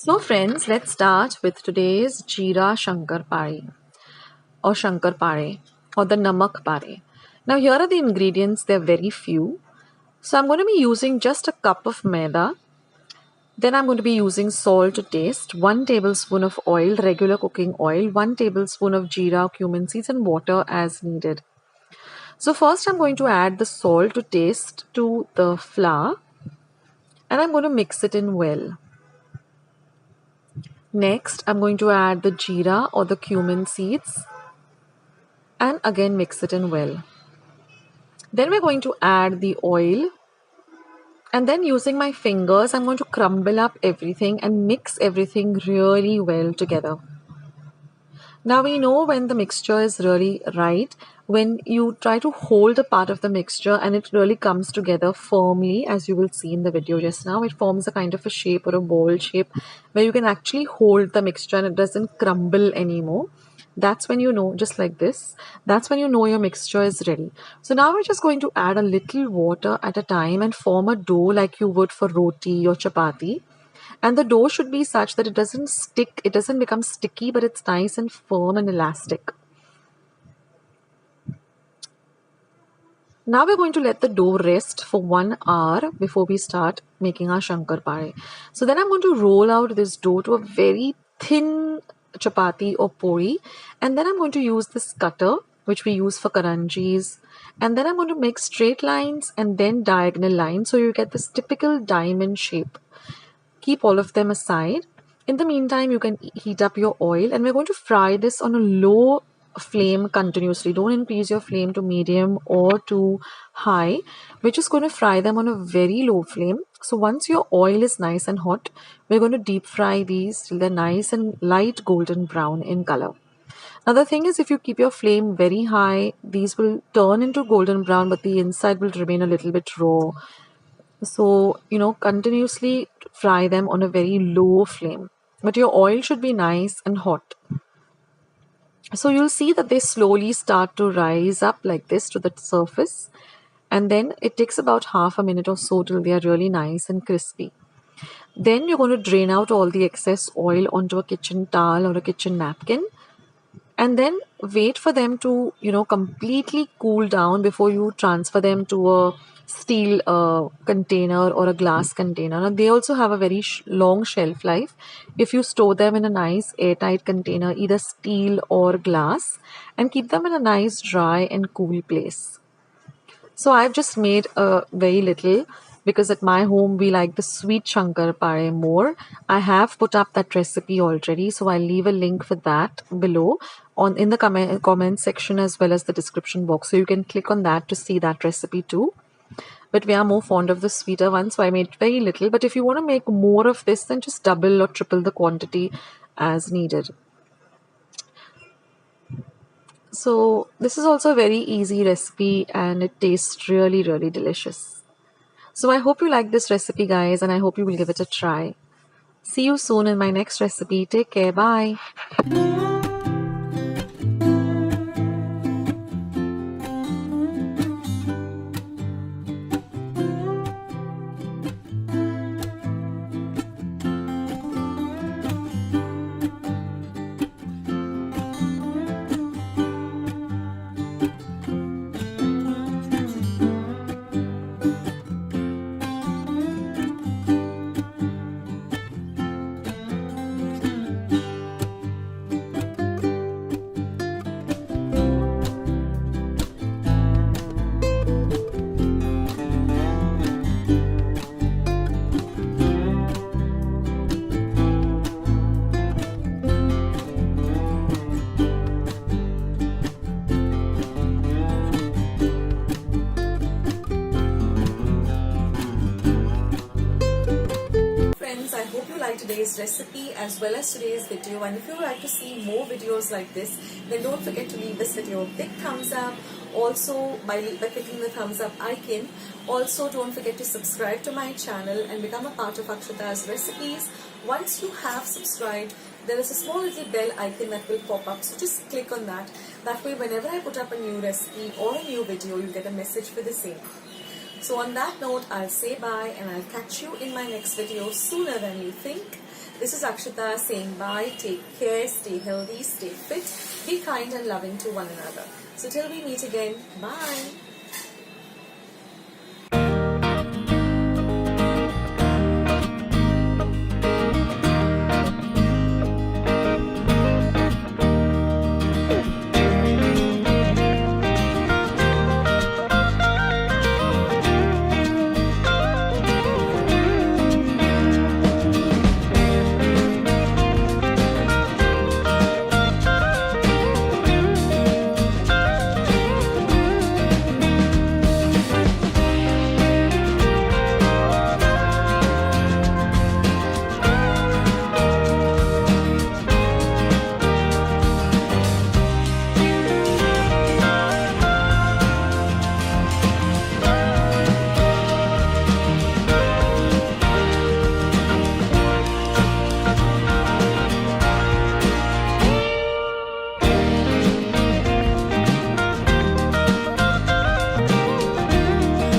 So friends, let's start with today's Jeera Shankarpali or Shankarpale or the Namak Pare. Now here are the ingredients, they're very few. So I'm going to be using just a cup of maida. Then I'm going to be using salt to taste, 1 tablespoon of oil, regular cooking oil, 1 tablespoon of jeera, cumin seeds and water as needed. So first I'm going to add the salt to taste to the flour and I'm going to mix it in well. Next, I'm going to add the jeera or the cumin seeds and again mix it in well. Then we're going to add the oil and then using my fingers, I'm going to crumble up everything and mix everything really well together. Now we know when the mixture is really right, when you try to hold a part of the mixture and it really comes together firmly, as you will see in the video just now, it forms a kind of a shape or a ball shape where you can actually hold the mixture and it doesn't crumble anymore. That's when you know, just like this, that's when you know your mixture is ready. So now we're just going to add a little water at a time and form a dough like you would for roti or chapati. And the dough should be such that it doesn't stick, it doesn't become sticky, but it's nice and firm and elastic. Now we're going to let the dough rest for 1 hour before we start making our Shankarpale. So then I'm going to roll out this dough to a very thin chapati or pohe, and then I'm going to use this cutter which we use for karanjis, and then I'm going to make straight lines and then diagonal lines so you get this typical diamond shape. Keep all of them aside. In the meantime, you can heat up your oil and we're going to fry this on a low flame continuously. Don't increase your flame to medium or to high. We're just going to fry them on a very low flame. So once your oil is nice and hot, we're going to deep fry these till they're nice and light golden brown in color. Now the thing is, if you keep your flame very high, these will turn into golden brown, but the inside will remain a little bit raw. So, continuously fry them on a very low flame. But your oil should be nice and hot. So you'll see that they slowly start to rise up like this to the surface. And then it takes about half a minute or so till they are really nice and crispy. Then you're going to drain out all the excess oil onto a kitchen towel or a kitchen napkin. And then wait for them to, completely cool down before you transfer them to a steel container or a glass container. Now, they also have a very long shelf life if you store them in a nice airtight container, either steel or glass, and keep them in a nice dry and cool place. So I've just made a very little because at my home we like the sweet Shankarpale more. I have put up that recipe already, so I'll leave a link for that below in the comment section as well as the description box. So you can click on that to see that recipe too. But we are more fond of the sweeter one, so I made very little. But if you want to make more of this, then just double or triple the quantity as needed. So this is also a very easy recipe and it tastes really, really delicious. So I hope you like this recipe, guys, and I hope you will give it a try. See you soon in my next recipe. Take care. Bye. I hope you liked today's recipe as well as today's video, and if you would like to see more videos like this, then don't forget to leave this video a big thumbs up. Also by clicking the thumbs up icon. Also don't forget to subscribe to my channel and become a part of Akshata's recipes. Once you have subscribed, there is a small little bell icon that will pop up, so just click on that. That way whenever I put up a new recipe or a new video, you get a message for the same. So on that note, I'll say bye and I'll catch you in my next video sooner than you think. This is Akshita saying bye. Take care, stay healthy, stay fit, be kind and loving to one another. So till we meet again, bye.